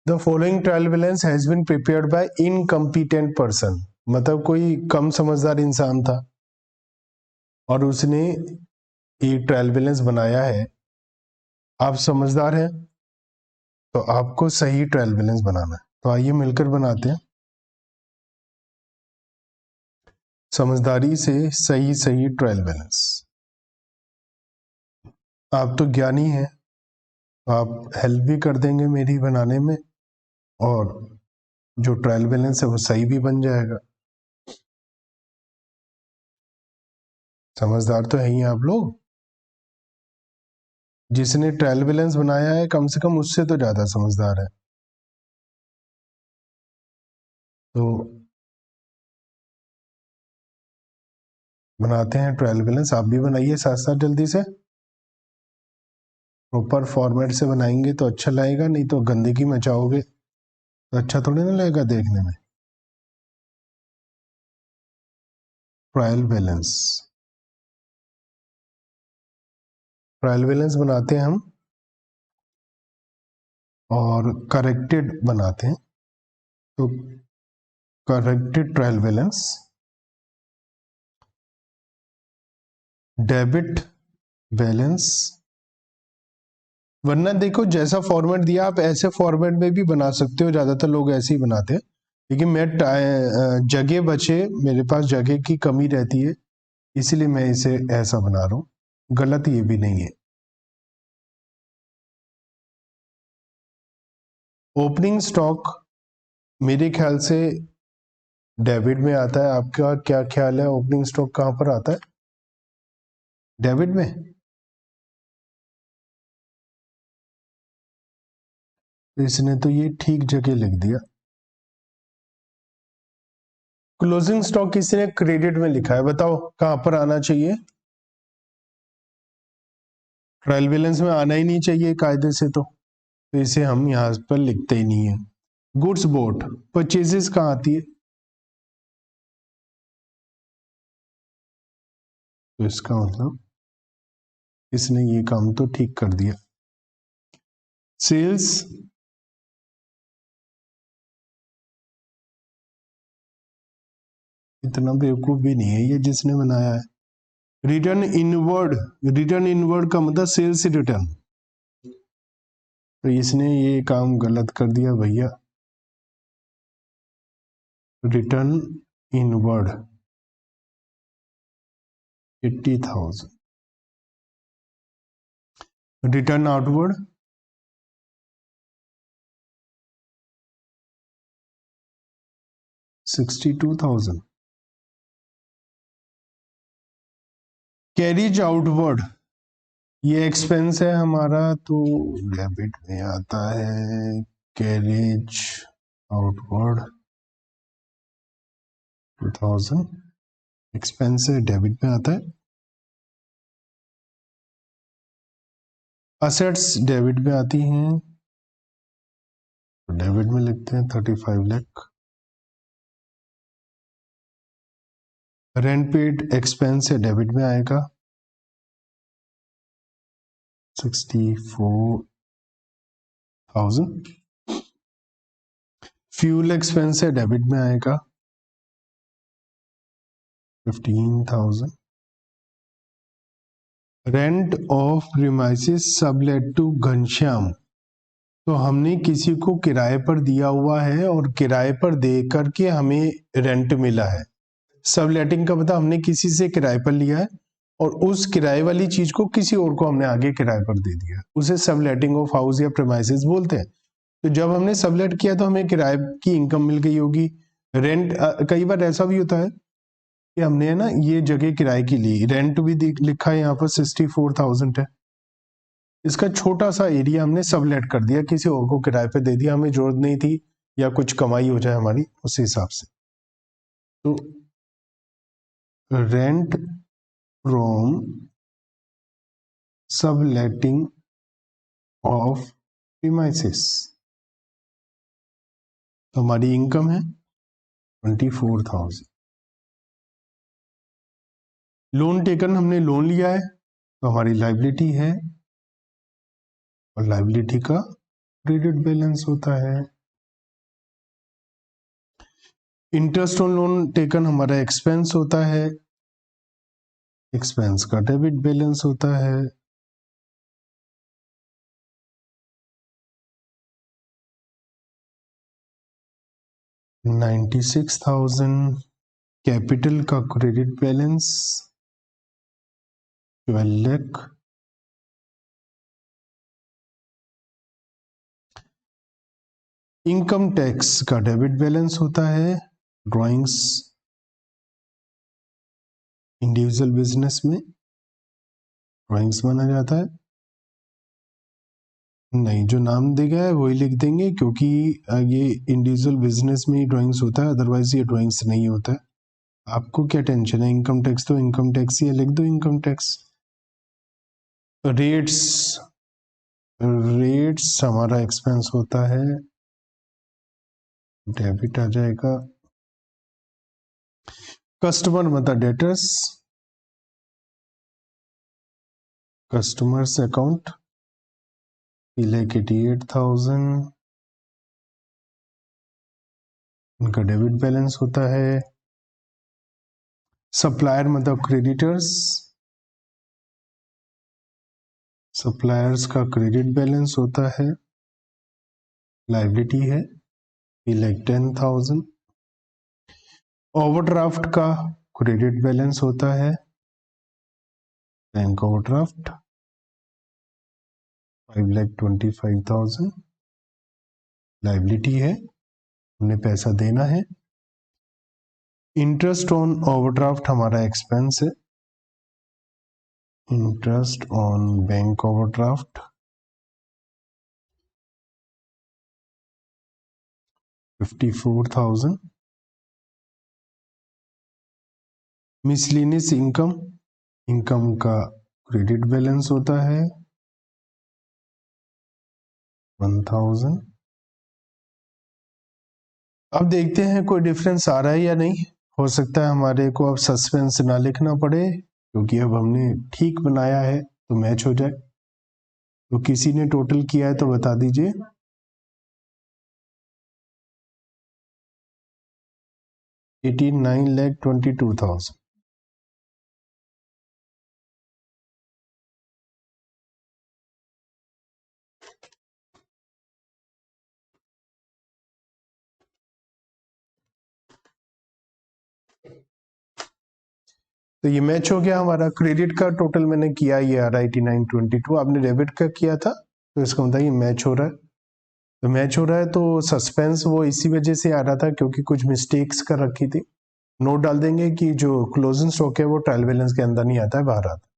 The following trial balance has been prepared by incompetent person, मतलब कोई कम समझदार इंसान था और उसने ये ट्रायल बैलेंस बनाया है। आप समझदार हैं तो आपको सही ट्रायल बैलेंस बनाना है, तो आइए मिलकर बनाते हैं। समझदारी से सही ट्रायल बैलेंस। आप तो ज्ञानी हैं, आप हेल्प भी कर देंगे मेरी बनाने में, और जो ट्रायल बैलेंस है वो सही भी बन जाएगा। समझदार तो है ही आप लोग। जिसने ट्रायल बैलेंस बनाया है कम से कम उससे तो ज्यादा समझदार है। तो बनाते हैं ट्रायल बैलेंस। आप भी बनाइए साथ साथ जल्दी से। प्रॉपर फॉर्मेट से बनाएंगे तो अच्छा लगेगा, नहीं तो गंदगी मचाओगे तो अच्छा थोड़ी ना लगेगा देखने में। ट्रायल बैलेंस बनाते हैं हम, और करेक्टेड बनाते हैं। तो corrected trial balance, debit balance. वरना देखो जैसा फॉर्मेट दिया आप ऐसे फॉर्मेट में भी बना सकते हो, ज्यादातर लोग ऐसे ही बनाते हैं, लेकिन मैं जगह बचे, मेरे पास जगह की कमी रहती है, इसीलिए मैं इसे ऐसा बना रहा हूं। गलत ये भी नहीं है। ओपनिंग स्टॉक मेरे ख्याल से डेबिट में आता है। आपका क्या ख्याल है, ओपनिंग स्टॉक कहां पर आता है? डेबिट में। इसने तो ये ठीक जगह लिख दिया। क्लोजिंग स्टॉक किसी ने क्रेडिट में लिखा है, बताओ कहां पर आना चाहिए? ट्रायल बैलेंस में आना ही नहीं चाहिए कायदे से, तो इसे हम यहां पर लिखते ही नहीं है। गुड्स बोट परचेजेस कहां आती है? तो इसका मतलब इसने ये काम तो ठीक कर दिया। सेल्स इतना बेवकूफ भी नहीं है ये जिसने बनाया है। रिटर्न इनवर्ड का मतलब सेल्स रिटर्न, तो इसने ये काम गलत कर दिया भैया। Return inward 80,000, return outward 62,000, carriage outward ये एक्सपेंस है हमारा, तो डेबिट में आता है। कैरिज आउटवर्ड 2000 एक्सपेंस है, डेबिट में आता है। असेट्स डेबिट में आती हैं, डेबिट में लिखते हैं 35 लाख। रेंट पेड एक्सपेंस है, डेबिट में आएगा 64,000। फ्यूल एक्सपेंस है, डेबिट में आएगा 15,000। Rent of premises sublet to Ghanshyam, तो हमने किसी को किराए पर दिया हुआ है और किराए पर दे करके हमें रेंट मिला है। सबलेटिंग का मतलब हमने किसी से किराए पर लिया है और उस किराए वाली चीज को किसी और को हमने आगे किराए पर दे दिया, उसे सबलेटिंग ऑफ हाउस या प्रीमाइसेस बोलते हैं। तो जब हमने सबलेट किया तो हमें किराए की इनकम मिल गई होगी। रेंट कई बार ऐसा भी होता है कि हमने ना ये जगह किराए की ली, रेंट भी लिखा है यहाँ पर 64,000 है। इसका छोटा सा एरिया हमने सबलेट कर दिया, किसी और को किराए पे दे दिया, हमें जरूरत नहीं थी या कुछ कमाई हो जाए हमारी उस हिसाब से। तो rent from subletting of premises, तो हमारी इनकम है 24,000। लोन टेकन, हमने लोन लिया है तो हमारी लायबिलिटी है, और लायबिलिटी का क्रेडिट बैलेंस होता है। इंटरेस्ट ऑन लोन टेकन हमारा एक्सपेंस होता है, एक्सपेंस का डेबिट बैलेंस होता है। $96,000 कैपिटल का credit balance 12 lakh. Income tax का डेबिट बैलेंस होता है, ड्राइंग्स इंडिविजुअल बिजनेस में ड्राइंग्स बना जाता है। नहीं, जो नाम दिया है वही लिख देंगे क्योंकि ये इंडिविजुअल बिजनेस में ही ड्राइंग्स होता है, अदरवाइज ये ड्राइंग्स नहीं होता है। आपको क्या टेंशन है, इनकम टैक्स तो इनकम टैक्स ही है, लिख दो इनकम टैक्स। रेट्स हमारा एक्सपेंस होता है, डेबिट आ जाएगा। कस्टमर मतलब डेटर्स, कस्टमर्स अकाउंट 88,000 इनका डेबिट बैलेंस होता है। सप्लायर मतलब क्रेडिटर्स, सप्लायर्स का क्रेडिट बैलेंस होता है, लायबिलिटी है 10,000। ओवरड्राफ्ट का क्रेडिट बैलेंस होता है, बैंक ओवरड्राफ्ट 5,25,000 लायबिलिटी है, हमने पैसा देना है। इंटरेस्ट ऑन ओवरड्राफ्ट हमारा एक्सपेंस है, interest on bank overdraft 54,000। Miscellaneous income, income का क्रेडिट बैलेंस होता है 1,000। अब देखते हैं कोई डिफरेंस आ रहा है या नहीं। हो सकता है हमारे को अब सस्पेंस ना लिखना पड़े क्योंकि अब हमने ठीक बनाया है तो मैच हो जाए। तो किसी ने टोटल किया है तो बता दीजिए। 89,22,000। तो ये मैच हो गया हमारा। क्रेडिट का टोटल मैंने किया, ये आ रहा है 89,22, आपने डेबिट का किया था तो इसका मतलब ये मैच हो रहा है। तो मैच हो रहा है तो सस्पेंस वो इसी वजह से आ रहा था क्योंकि कुछ मिस्टेक्स कर रखी थी। नोट डाल देंगे कि जो क्लोजिंग स्टॉक है वो ट्रायल बैलेंस के अंदर नहीं आता है, बाहर आता है।